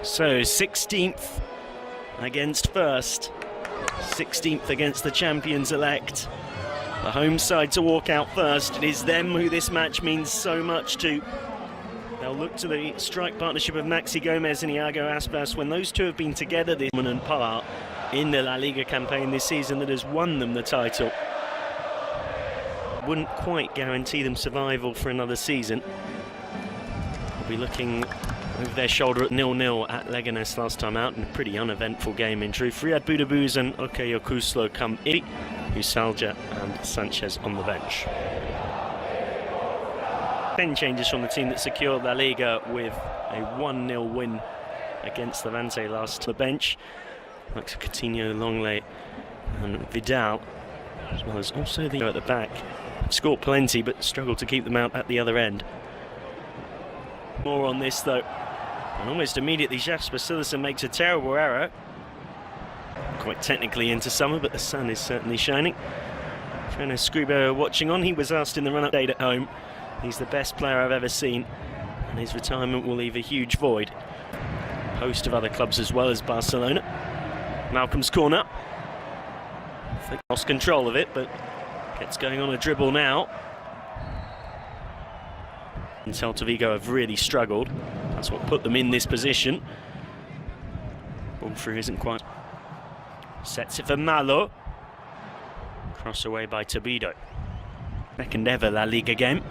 So 16th against first, 16th against the champions-elect. The home side to walk out first. It is them who this match means so much to. They'll look to the strike partnership of Maxi Gomez and Iago Aspas. When those two have been together, this dominant part in the La Liga campaign this season that has won them the title. Wouldn't quite guarantee them survival for another season. We'll be looking over their shoulder at 0-0 at Leganés last time out, in a pretty uneventful game in truth. Riyad Boudebouz and Oke Yokuslo come in, Usalja and Sanchez on the bench. 10 changes from the team that secured La Liga with a 1-0 win against Levante last. The bench, like Coutinho, Longley and Vidal, as well as also the at the back. Scored plenty but struggled to keep them out at the other end. More on this though, and almost immediately Jasper Cillessen makes a terrible error. Quite technically into summer, but the sun is certainly shining. Treno Scribo watching on. He was asked in the run-up date at home. He's the best player I've ever seen, and his retirement will leave a huge void. A host of other clubs as well as Barcelona. Malcolm's corner. Lost control of it, but gets going on a dribble now. And Celta Vigo have really struggled. That's what put them in this position. Ball through isn't quite. Sets it for Malo. Cross away by Tobido. Second ever La Liga game.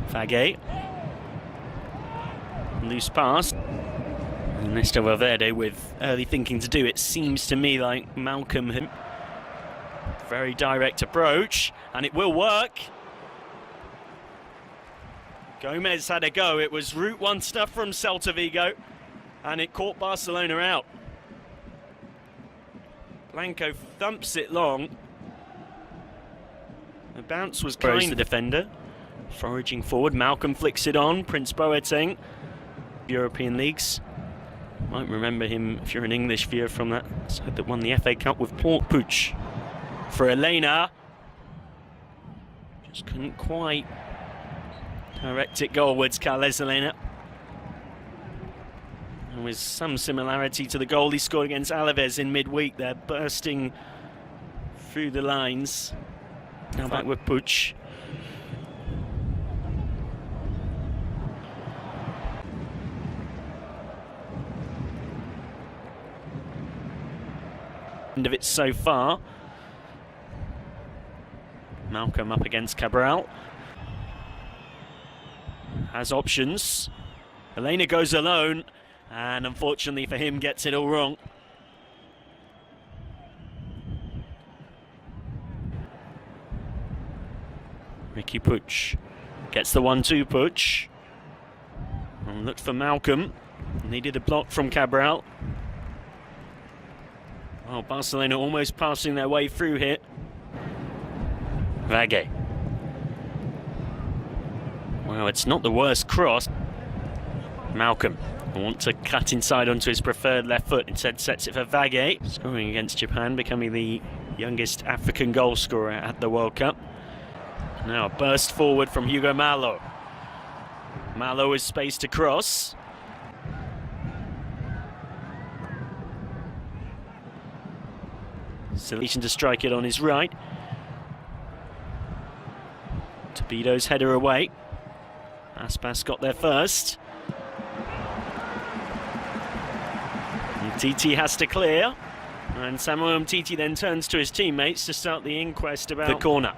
Fagé. Loose pass. Ernesto Valverde with early thinking to do. It seems to me like Malcolm. Very direct approach, and it will work. Gomez had a go. It was Route 1 stuff from Celta Vigo, and it caught Barcelona out. Blanco thumps it long. The bounce was kind. The defender foraging forward. Malcolm flicks it on. Prince Boateng, European leagues. Might remember him if you're an English viewer from that side that won the FA Cup with Port Puig. For Elena, just couldn't quite direct it goalwards. Carles Elena. And with some similarity to the goal he scored against Alaves in midweek, they're bursting through the lines. Now back with Puig. End of it so far. Malcolm up against Cabral. Has options. Elena goes alone, and unfortunately for him gets it all wrong. Ricky Puig gets the 1-2 Puig. And looked for Malcolm. Needed a block from Cabral. Oh, Barcelona almost passing their way through here. Fagé. Well, it's not the worst cross. Malcolm wants to cut inside onto his preferred left foot. Instead sets it for Fagé. Scoring against Japan, becoming the youngest African goal scorer at the World Cup. Now a burst forward from Hugo Malo. Malo is space to cross. Solution to strike it on his right. Tobido's header away. Aspas got there first. And Titi has to clear. And Samuel Umtiti then turns to his teammates to start the inquest about the corner.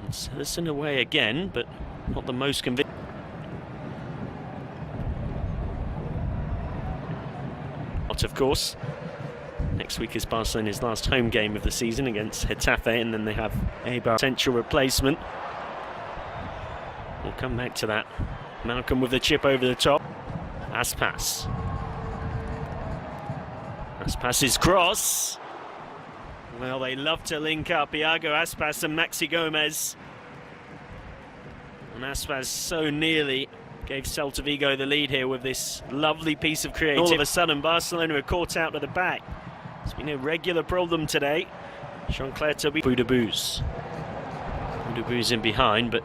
Cillessen away again, but not the most convincing. Not, of course. Next week is Barcelona's last home game of the season against Getafe, and then they have a potential replacement. We'll come back to that. Malcolm with the chip over the top. Aspas. Aspas's cross. Well, they love to link up, Iago Aspas and Maxi Gomez. And Aspas so nearly gave Celta Vigo the lead here with this lovely piece of creativity. All of a sudden, Barcelona are caught out at the back. It's been a regular problem today. Jean-Claire Tobido. Boudebouz in behind, but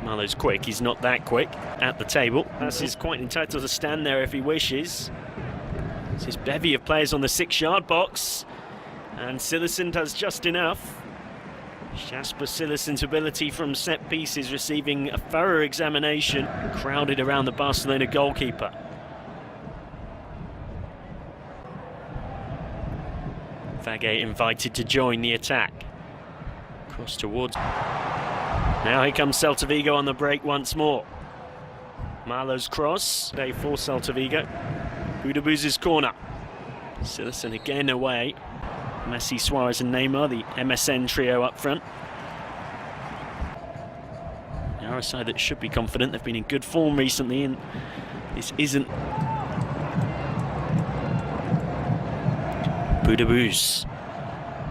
Marlowe's quick, he's not that quick at the table. Pass is quite entitled to stand there if he wishes. It's his bevy of players on the 6-yard box, and Cillessen does just enough. Jasper Cillessen's ability from set pieces receiving a thorough examination, crowded around the Barcelona goalkeeper. Vage invited to join the attack. Cross towards. Now here comes Celta Vigo on the break once more. Marlowe's cross, day for Celta Vigo. Budabuz's corner. Cillessen again away. Messi, Suarez and Neymar, the MSN trio up front. They are a side that should be confident. They've been in good form recently, and this isn't. Budabuz.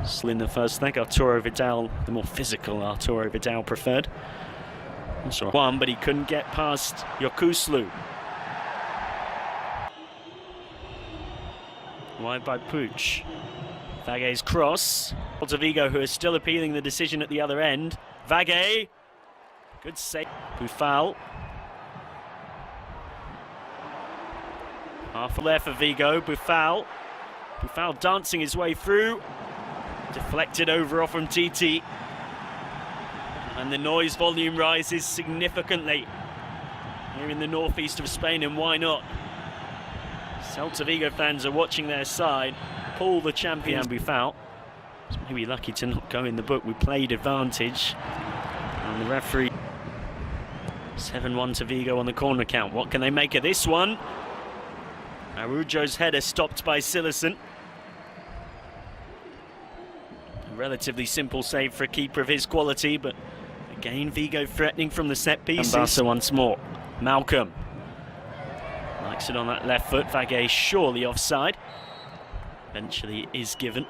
Still in the first leg. Arturo Vidal, the more physical Arturo Vidal preferred. Also one, but he couldn't get past Yokuslu. Wide by Puig. Vage's cross. Celta Vigo, who is still appealing the decision at the other end. Vage. Good save. Boufal. Half left for Vigo. Boufal. Boufal dancing his way through. Deflected over off from TT. And the noise volume rises significantly here in the northeast of Spain, and why not? Celta Vigo fans are watching their side pull the champion. Boufal. It's maybe lucky to not go in the book. We played advantage. And the referee. 7-1 to Vigo on the corner count. What can they make of this one? Araujo's header stopped by Cillessen. A relatively simple save for a keeper of his quality, but again Vigo threatening from the set piece. And Barca once more. Malcolm likes it on that left foot. Vage surely offside. Eventually is given.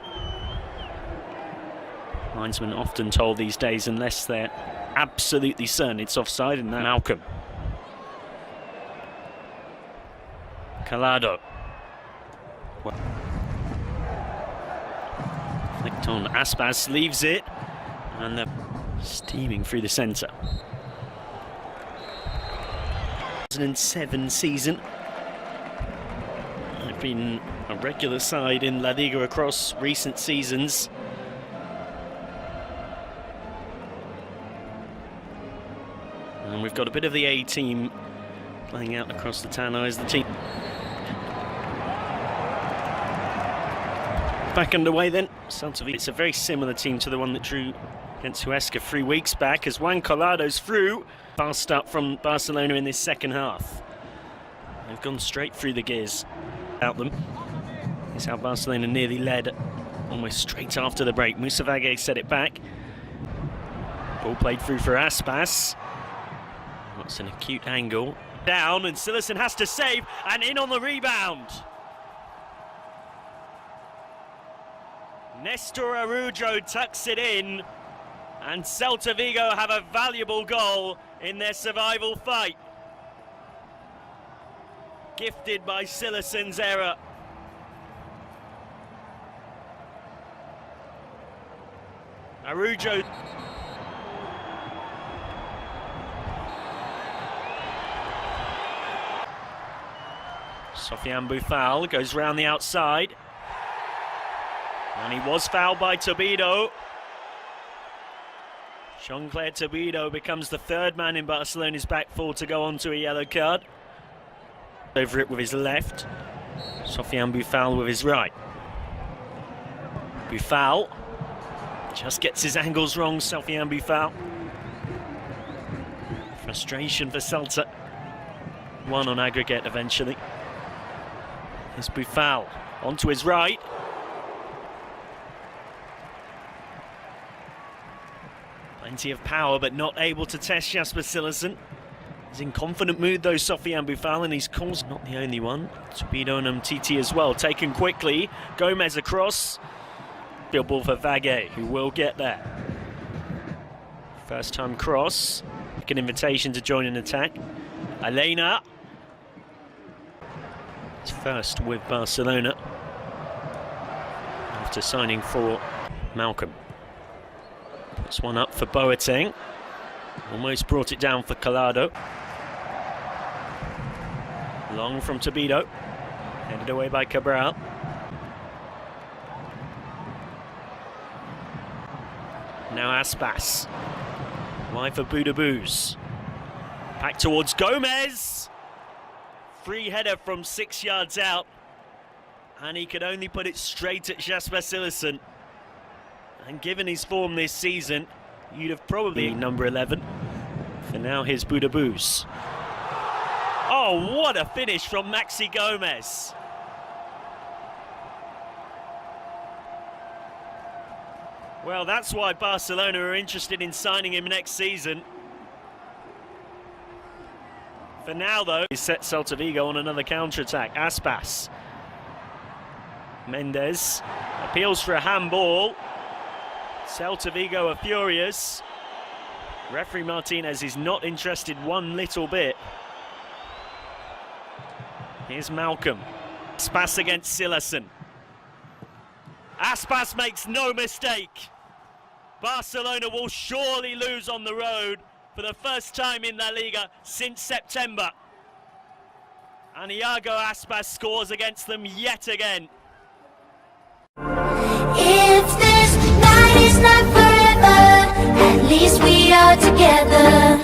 Linesmen often told these days, unless they're absolutely certain it's offside, and that. Malcolm. Calado. Flicked on. Aspas leaves it, and they're steaming through the centre. 2007 season. They've been a regular side in La Liga across recent seasons. And we've got a bit of the A team playing out across the Tannoy as the team. Back underway then. Celta Vigo. It's a very similar team to the one that drew against Huesca 3 weeks back, as Juan Colado's through. Fast up from Barcelona in this second half. They've gone straight through the gears out them. This is how Barcelona nearly led almost straight after the break. Moussa Vage set it back. Ball played through for Aspas. That's an acute angle. Down, and Cillessen has to save, and in on the rebound. Nestor Araujo tucks it in, and Celta Vigo have a valuable goal in their survival fight. Gifted by Cillessen's error. Araujo. Sofiane Boufal goes round the outside. And he was fouled by Tobido. Jean-Claire Tobido becomes the third man in Barcelona's back four to go on to a yellow card. Over it with his left. Sofiane Boufal with his right. Boufal just gets his angles wrong, Sofiane Boufal. Frustration for Celta. One on aggregate eventually. Here's Boufal onto his right. Plenty of power, but not able to test Jasper Cillessen. He's in confident mood though, Sofiane Boufal, and he's caused not the only one. Tobido and Umtiti as well, taken quickly. Gomez across. Field ball for Vage, who will get there. First time cross. An invitation to join an attack. Elena. It's first with Barcelona after signing for Malcolm. Puts one up for Boateng. Almost brought it down for Collado. Long from Tobido. Headed away by Cabral. Now Aspas. Wide for Boudebouz. Back towards Gomez. Free header from 6 yards out. And he could only put it straight at Jasper Cillessen. And given his form this season, you'd have probably number 11. For now, here's Boudebouz. Oh, what a finish from Maxi Gomez. Well, that's why Barcelona are interested in signing him next season. For now, though, he set Celta Vigo on another counter-attack. Aspas. Mendes appeals for a handball. Celta Vigo are furious. Referee Martinez is not interested one little bit. Here's Malcolm. Aspas against Cillessen. Aspas makes no mistake. Barcelona will surely lose on the road for the first time in La Liga since September. And Iago Aspas scores against them yet again. If this night is not forever, at least we are together.